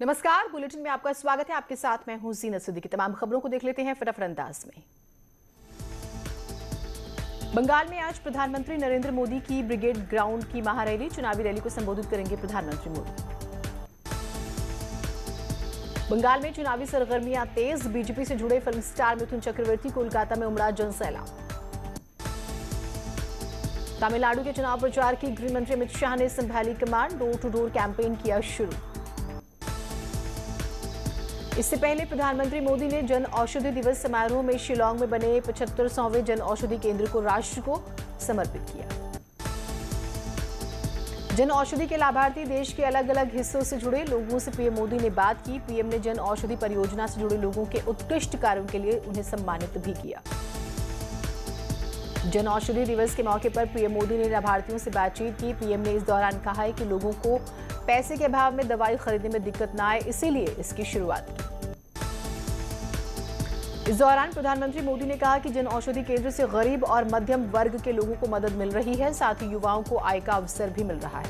नमस्कार, बुलेटिन में आपका स्वागत है। आपके साथ मैं हूं जीनत सिद्दीकी। तमाम खबरों को देख लेते हैं फटाफट अंदाज में। बंगाल में आज प्रधानमंत्री नरेंद्र मोदी की ब्रिगेड ग्राउंड की महारैली, चुनावी रैली को संबोधित करेंगे प्रधानमंत्री मोदी। बंगाल में चुनावी सरगर्मियां तेज, बीजेपी से जुड़े फिल्म स्टार मिथुन चक्रवर्ती, कोलकाता में उमड़ा जनसैलाब। तमिलनाडु के चुनाव प्रचार की गृह मंत्री अमित शाह ने संभाली कमान, डोर टू डोर कैंपेन किया शुरू। इससे पहले प्रधानमंत्री मोदी ने जन औषधि दिवस समारोह में शिलांग में बने 75वें जन औषधि केंद्र को राष्ट्र को समर्पित किया। जन औषधि के लाभार्थी देश के अलग अलग हिस्सों से जुड़े लोगों से पीएम मोदी ने बात की। पीएम ने जन औषधि परियोजना से जुड़े लोगों के उत्कृष्ट कार्यों के लिए उन्हें सम्मानित भी किया। जन औषधि दिवस के मौके पर पीएम मोदी ने लाभार्थियों से बातचीत की। पीएम ने इस दौरान कहा है कि लोगों को पैसे के अभाव में दवाई खरीदने में दिक्कत न आए, इसीलिए इसकी शुरुआत की। इस दौरान प्रधानमंत्री मोदी ने कहा कि जन औषधि केंद्र से गरीब और मध्यम वर्ग के लोगों को मदद मिल रही है, साथ ही युवाओं को आय का अवसर भी मिल रहा है।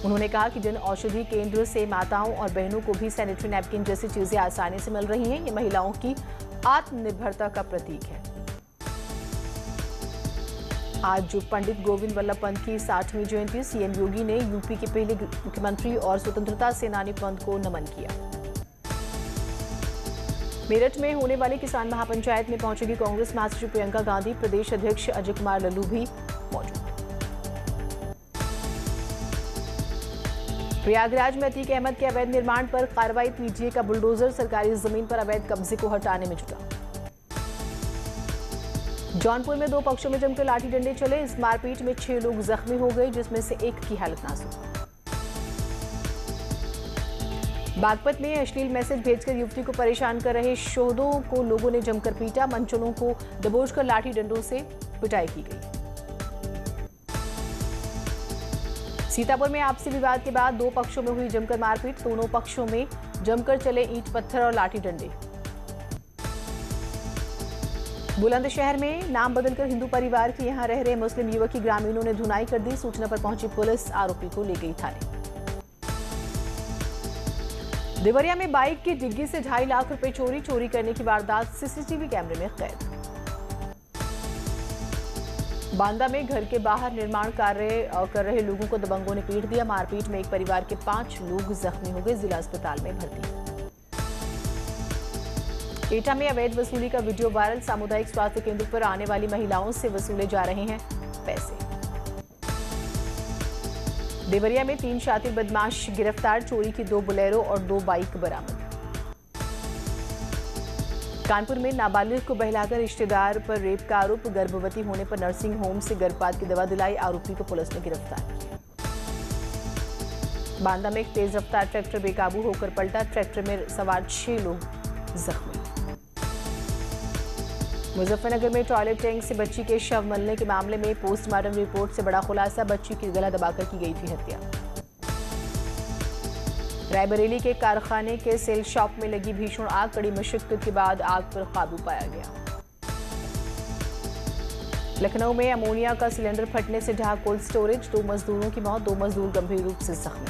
उन्होंने कहा कि जन औषधि केंद्र से माताओं और बहनों को भी सैनिटरी नैपकिन जैसी चीजें आसानी से मिल रही हैं। ये महिलाओं की आत्मनिर्भरता का प्रतीक है। आज जो पंडित गोविंद वल्लभ पंत की 60वीं जयंती, सीएम योगी ने यूपी के पहले मुख्यमंत्री और स्वतंत्रता सेनानी पंत को नमन किया। मेरठ में होने वाली किसान महापंचायत में पहुंचेगी कांग्रेस महासचिव प्रियंका गांधी, प्रदेश अध्यक्ष अजय कुमार लल्लू भी मौजूद। प्रयागराज में अतीक अहमद के अवैध निर्माण पर कार्रवाई, पीजीए का बुलडोजर सरकारी जमीन पर अवैध कब्जे को हटाने में जुटा। जौनपुर में दो पक्षों में जमकर लाठी डंडे चले, इस मारपीट में 6 लोग जख्मी हो गए, जिसमें से एक की हालत नाजुक। बागपत में अश्लील मैसेज भेजकर युवती को परेशान कर रहे शोधों को लोगों ने जमकर पीटा, मंचलों को दबोचकर लाठी डंडों से पिटाई की गई। सीतापुर में आपसी विवाद के बाद दो पक्षों में हुई जमकर मारपीट, दोनों पक्षों में जमकर चले ईंट पत्थर और लाठी डंडे। बुलंदशहर में नाम बदलकर हिंदू परिवार के यहां रह रहे मुस्लिम युवक की ग्रामीणों ने धुनाई कर दी। सूचना पर पहुंची पुलिस आरोपी को ले गई थाने। देवरिया में बाइक की डिग्गी से 2.5 लाख रुपए चोरी करने की वारदात सीसीटीवी कैमरे में कैद। बांदा में घर के बाहर निर्माण कार्य कर रहे लोगों को दबंगों ने पीट दिया। मारपीट में एक परिवार के 5 लोग जख्मी हो गए, जिला अस्पताल में भर्ती। एटा में अवैध वसूली का वीडियो वायरल, सामुदायिक स्वास्थ्य केंद्र पर आने वाली महिलाओं से वसूले जा रहे हैं पैसे। देवरिया में 3 शातिर बदमाश गिरफ्तार, चोरी की 2 बोलेरो और 2 बाइक बरामद। कानपुर में नाबालिग को बहलाकर रिश्तेदार पर रेप का आरोप, गर्भवती होने पर नर्सिंग होम से गर्भपात की दवा दिलाई, आरोपी को पुलिस ने गिरफ्तार किया। बांदा में एक तेज रफ्तार ट्रैक्टर बेकाबू होकर पलटा, ट्रैक्टर में सवार 6 लोग जख्मी। मुजफ्फरनगर में टॉयलेट टैंक से बच्ची के शव मिलने के मामले में पोस्टमार्टम रिपोर्ट से बड़ा खुलासा, बच्ची की गला दबाकर की गई थी हत्या। रायबरेली के कारखाने के सेल शॉप में लगी भीषण आग, कड़ी मशक्कत के बाद आग पर काबू पाया गया। लखनऊ में अमोनिया का सिलेंडर फटने से ढहा कोल्ड स्टोरेज, 2 मजदूरों की मौत, 2 मजदूर गंभीर रूप से जख्मी।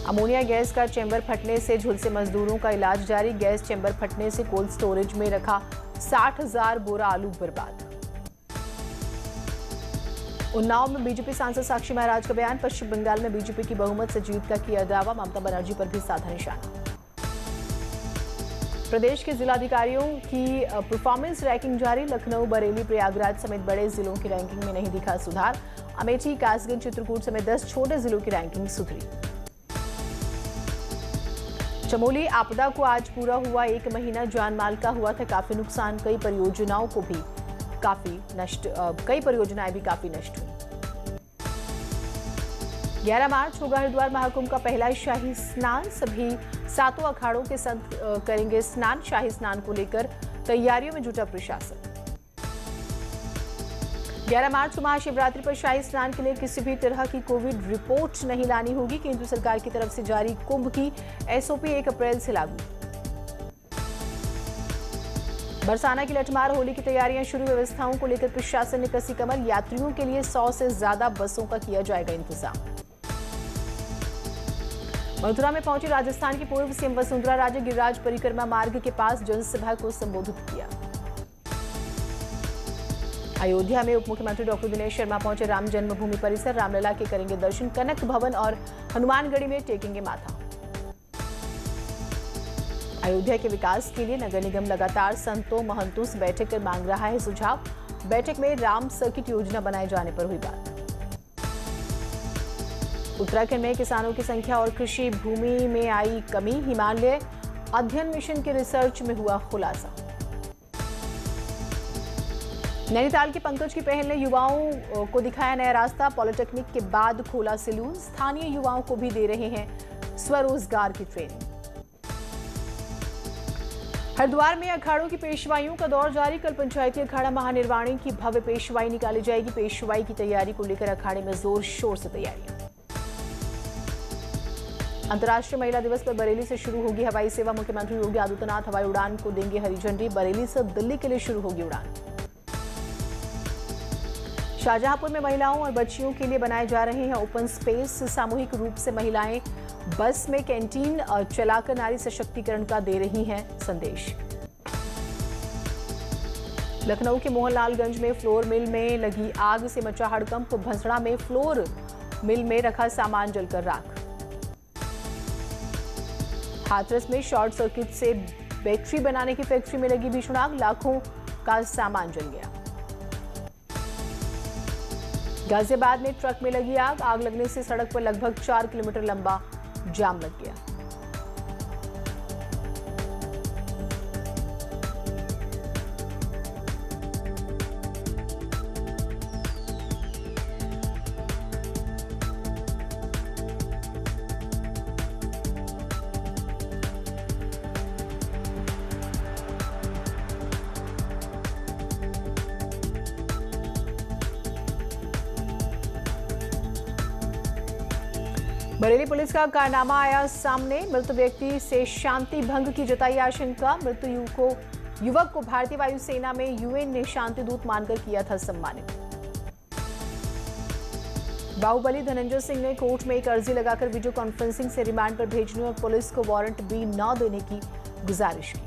अमोनिया गैस का चैम्बर फटने से झुलसे मजदूरों का इलाज जारी, गैस चैम्बर फटने से कोल्ड स्टोरेज में रखा 60,000 बोरा आलू बर्बाद। उन्नाव में बीजेपी सांसद साक्षी महाराज का बयान, पश्चिम बंगाल में बीजेपी की बहुमत से जीत का किया दावा, ममता बनर्जी पर भी साधा निशाना। प्रदेश के जिलाधिकारियों की परफॉर्मेंस रैंकिंग जारी, लखनऊ, बरेली, प्रयागराज समेत बड़े जिलों की रैंकिंग में नहीं दिखा सुधार। अमेठी, कासगंज, चित्रकूट समेत 10 छोटे जिलों की रैंकिंग सुधरी। चमोली आपदा को आज पूरा हुआ 1 महीना, जान माल का हुआ था काफी नुकसान, कई परियोजनाएं भी काफी नष्ट हुई। 11 मार्च होगा हरिद्वार महाकुंभ का पहला शाही स्नान, सभी 7 अखाड़ों के संत करेंगे स्नान। शाही स्नान को लेकर तैयारियों में जुटा प्रशासन। 11 मार्च को महाशिवरात्रि पर शाही स्नान के लिए किसी भी तरह की कोविड रिपोर्ट नहीं लानी होगी, केंद्र सरकार की तरफ से जारी कुंभ की एसओपी 1 अप्रैल से लागू। बरसाना की लठमार होली की तैयारियां शुरू, व्यवस्थाओं को लेकर प्रशासन ने कसी कमर, यात्रियों के लिए 100 से ज्यादा बसों का किया जाएगा इंतजाम। मथुरा में पहुंची राजस्थान की पूर्व सीएम वसुंधरा राजे गिरिराज परिक्रमा मार्ग के पास जनसभा को संबोधित किया। अयोध्या में उप मुख्यमंत्री डॉक्टर दिनेश शर्मा पहुंचे राम जन्मभूमि परिसर, रामलला के करेंगे दर्शन, कनक भवन और हनुमानगढ़ी में टेकेंगे माथा। अयोध्या के विकास के लिए नगर निगम लगातार संतों महंतों से बैठक कर मांग रहा है सुझाव। बैठक में राम सर्किट योजना बनाए जाने पर हुई बात। उत्तराखंड में किसानों की संख्या और कृषि भूमि में आई कमी, हिमालय अध्ययन मिशन के रिसर्च में हुआ खुलासा। नैनीताल के पंकज की पहल ने युवाओं को दिखाया नया रास्ता, पॉलिटेक्निक के बाद खोला सैलून, स्थानीय युवाओं को भी दे रहे हैं स्वरोजगार की ट्रेनिंग। हरिद्वार में अखाड़ों की पेशवाइयों का दौर जारी, कल पंचायती अखाड़ा महानिर्वाणी की भव्य पेशवाई निकाली जाएगी। पेशवाई की तैयारी को लेकर अखाड़े में जोर शोर से तैयारियां। अंतर्राष्ट्रीय महिला दिवस पर बरेली से शुरू होगी हवाई सेवा, मुख्यमंत्री योगी आदित्यनाथ हवाई उड़ान को देंगे हरी झंडी। बरेली से दिल्ली के लिए शुरू होगी उड़ान। शाहजहांपुर में महिलाओं और बच्चियों के लिए बनाए जा रहे हैं ओपन स्पेस, सामूहिक रूप से महिलाएं बस में कैंटीन चलाकर नारी सशक्तिकरण का दे रही हैं संदेश। लखनऊ के मोहनलालगंज में फ्लोर मिल में लगी आग से मचा हड़कंप, भंसड़ा में फ्लोर मिल में रखा सामान जलकर राख। हाथरस में शॉर्ट सर्किट से बैटरी बनाने की फैक्ट्री में लगी भीषण आग, लाखों का सामान जल गया। गाजियाबाद में ट्रक में लगी आग, आग लगने से सड़क पर लगभग 4 किलोमीटर लंबा जाम लग गया। बरेली पुलिस का कारनामा आया सामने, मृत व्यक्ति से शांति भंग की जताई आशंका। मृत युवक को भारतीय वायुसेना में यूएन ने शांति दूत मानकर किया था सम्मानित। बाहुबली धनंजय सिंह ने कोर्ट में एक अर्जी लगाकर वीडियो कॉन्फ्रेंसिंग से रिमांड पर भेजने और पुलिस को वारंट भी न देने की गुजारिश की।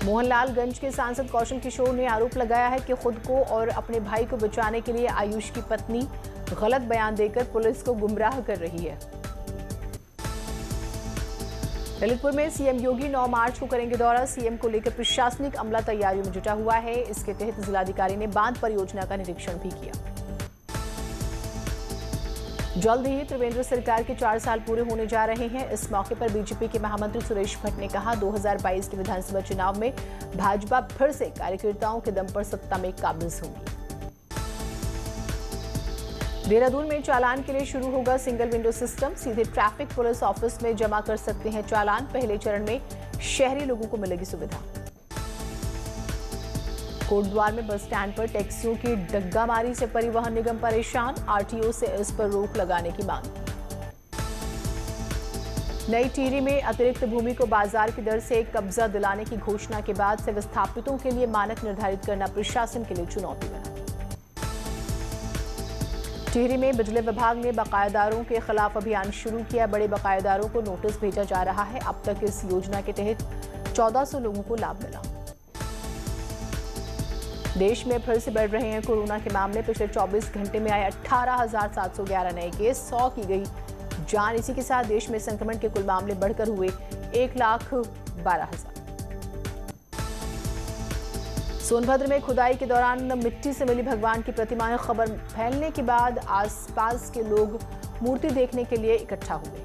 मोहनलालगंज के सांसद कौशल किशोर ने आरोप लगाया है कि खुद को और अपने भाई को बचाने के लिए आयुष की पत्नी गलत बयान देकर पुलिस को गुमराह कर रही है। ललितपुर में सीएम योगी 9 मार्च को करेंगे दौरा, सीएम को लेकर प्रशासनिक अमला तैयारियों में जुटा हुआ है। इसके तहत जिलाधिकारी ने बांध परियोजना का निरीक्षण भी किया। जल्द ही त्रिवेंद्र सरकार के 4 साल पूरे होने जा रहे हैं। इस मौके पर बीजेपी के महामंत्री सुरेश भट्ट ने कहा, 2022 के विधानसभा चुनाव में भाजपा फिर से कार्यकर्ताओं के दम पर सत्ता में काबिज होगी। देहरादून में चालान के लिए शुरू होगा सिंगल विंडो सिस्टम, सीधे ट्रैफिक पुलिस ऑफिस में जमा कर सकते हैं चालान। पहले चरण में शहरी लोगों को मिलेगी सुविधा। कोटद्वार में बस स्टैंड पर टैक्सियों की डग्गामारी से परिवहन निगम परेशान, आरटीओ से इस पर रोक लगाने की मांग। नई टिहरी में अतिरिक्त भूमि को बाजार की दर से कब्जा दिलाने की घोषणा के बाद से विस्थापितों के लिए मानक निर्धारित करना प्रशासन के लिए चुनौती बना। टिहरी में बिजली विभाग ने बकायादारों के खिलाफ अभियान शुरू किया, बड़े बकायादारों को नोटिस भेजा जा रहा है। अब तक इस योजना के तहत 1400 लोगों को लाभ मिला। देश में फिर से बढ़ रहे हैं कोरोना के मामले, पिछले 24 घंटे में आए 18,711 नए केस, 100 की गई जान। इसी के साथ देश में संक्रमण के कुल मामले बढ़कर हुए 1,12,000। सोनभद्र में खुदाई के दौरान मिट्टी से मिली भगवान की प्रतिमाएं, खबर फैलने के बाद आसपास के लोग मूर्ति देखने के लिए इकट्ठा हुए।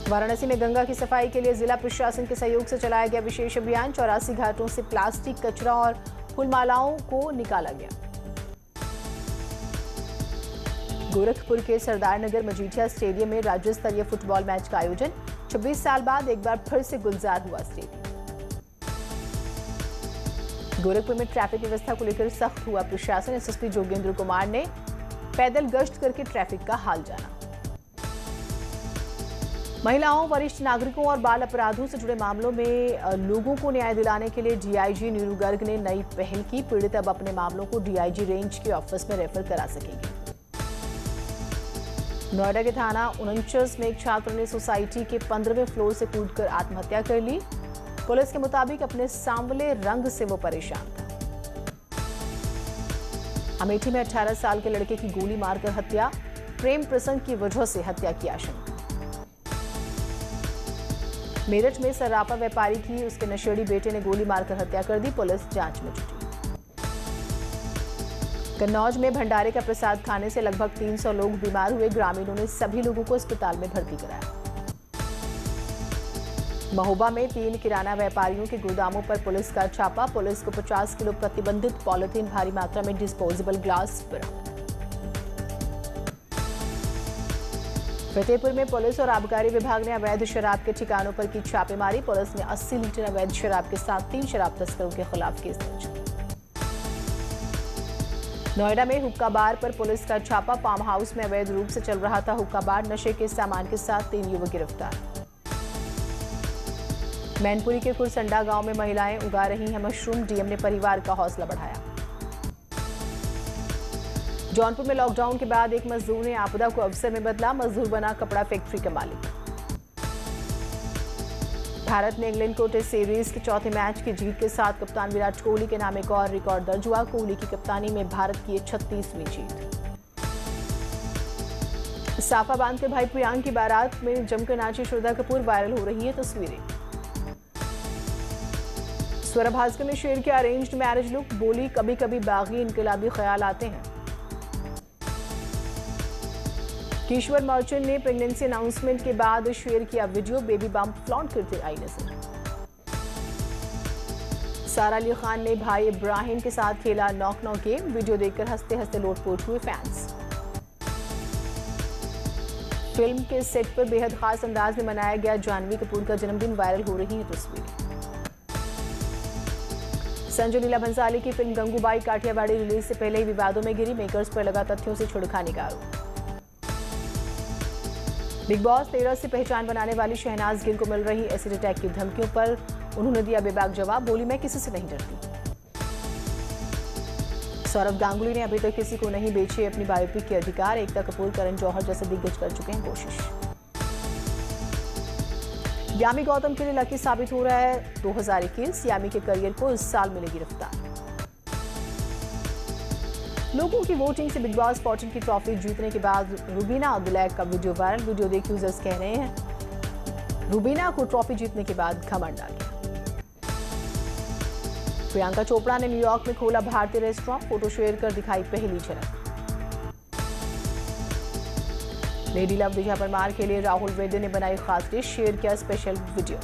वाराणसी में गंगा की सफाई के लिए जिला प्रशासन के सहयोग से चलाया गया विशेष अभियान, 84 घाटों से प्लास्टिक कचरा और फूलमालाओं को निकाला गया। गोरखपुर के सरदारनगर मजीठिया स्टेडियम में राज्य स्तरीय फुटबॉल मैच का आयोजन, 26 साल बाद एक बार फिर से गुलजार हुआ स्टेडियम। गोरखपुर में ट्रैफिक व्यवस्था को लेकर सख्त हुआ प्रशासन, एसएसपी जोगेंद्र कुमार ने पैदल गश्त करके ट्रैफिक का हाल जाना। महिलाओं, वरिष्ठ नागरिकों और बाल अपराधों से जुड़े मामलों में लोगों को न्याय दिलाने के लिए डीआईजी नीरू गर्ग ने नई पहल की। पीड़ित अब अपने मामलों को डीआईजी रेंज के ऑफिस में रेफर करा सकेंगे। नोएडा के थाना 49 में एक छात्र ने सोसाइटी के 15वें फ्लोर से कूदकर आत्महत्या कर ली। पुलिस के मुताबिक अपने सांवले रंग से वो परेशान था। अमेठी में 18 साल के लड़के की गोली मारकर हत्या, प्रेम प्रसंग की वजह से हत्या की आशंका। मेरठ में सर्राफा व्यापारी की उसके नशेड़ी बेटे ने गोली मारकर हत्या कर दी। पुलिस जांच में जुटी। कन्नौज में भंडारे का प्रसाद खाने से लगभग 300 लोग बीमार हुए। ग्रामीणों ने सभी लोगों को अस्पताल में भर्ती कराया। महोबा में 3 किराना व्यापारियों के गोदामों पर पुलिस का छापा। पुलिस को 50 किलो प्रतिबंधित पॉलिथीन, भारी मात्रा में डिस्पोजेबल ग्लास बरामद। फतेहपुर में पुलिस और आबकारी विभाग ने अवैध शराब के ठिकानों पर की छापेमारी। पुलिस ने 80 लीटर अवैध शराब के साथ 3 शराब तस्करों के खिलाफ केस दर्ज किया। नोएडा में हुक्का बार पर पुलिस का छापा। फार्म हाउस में अवैध रूप से चल रहा था हुक्का बार। नशे के सामान के साथ 3 युवक गिरफ्तार। मैनपुरी के कुरसंडा गांव में महिलाएं उगा रही हैं मशरूम। डीएम ने परिवार का हौसला बढ़ाया। जौनपुर में लॉकडाउन के बाद एक मजदूर ने आपदा को अवसर में बदला। मजदूर बना कपड़ा फैक्ट्री का मालिक। भारत ने इंग्लैंड को टेस्ट सीरीज के चौथे मैच की जीत के साथ कप्तान विराट कोहली के नाम एक और रिकॉर्ड दर्ज हुआ। कोहली की कप्तानी में भारत की 36वीं जीत। साफा बांधकर भाई प्रियांक की बारात में जमकर नाची श्रद्धा कपूर। वायरल हो रही है तस्वीरें। स्वरा भास्कर ने शेयर किया अरेंज्ड मैरिज लुक। बोली कभी कभी बागी इनकलाबी ख्याल आते हैं। किशोर मर्चेंट ने प्रेगनेंसी अनाउंसमेंट के बाद शेयर किया वीडियो। बेबी बम्प फ्लॉन्ट करते आई नजर। सारा अली खान ने भाई इब्राहिम के साथ खेला नॉक नॉक गेम। वीडियो देखकर हंसते हंसते लोटपोट हुए फैंस। फिल्म के सेट पर बेहद खास अंदाज में मनाया गया जानवी कपूर का जन्मदिन। वायरल हो रही है तस्वीरें। संजय लीला भंसाली की फिल्म गंगूबाई काठियावाड़ी रिलीज से पहले ही विवादों में गिरी। मेकर्स पर लगा तथ्यों से छिड़खाने का आरोप। बिग बॉस 13 से पहचान बनाने वाली शहनाज गिल को मिल रही एसिड अटैक की धमकियों पर उन्होंने दिया बेबाक जवाब। बोली मैं किसी से नहीं डरती। सौरव गांगुली ने अभी तक किसी को नहीं बेचे अपनी बायोपिक के अधिकार। एकता कपूर, करण जौहर जैसे दिग्गज कर चुके हैं कोशिश। यामी गौतम के लिए लकी साबित हो रहा है 2021। यामी के करियर को इस साल मिलेगी रफ्तार। लोगों की वोटिंग से बिग बॉस 14 की ट्रॉफी जीतने के बाद रुबीना अब्दुलैक का वीडियो वायरल। वीडियो देख यूजर्स कह रहे हैं रुबीना को ट्रॉफी जीतने के बाद घमंड आ गया। प्रियंका चोपड़ा ने न्यूयॉर्क में खोला भारतीय रेस्टोरेंट। फोटो शेयर कर दिखाई पहली झलक। लेडी लव विजय परमार के लिए राहुल वेदे ने बनाई खास डिश। शेयर किया स्पेशल वीडियो।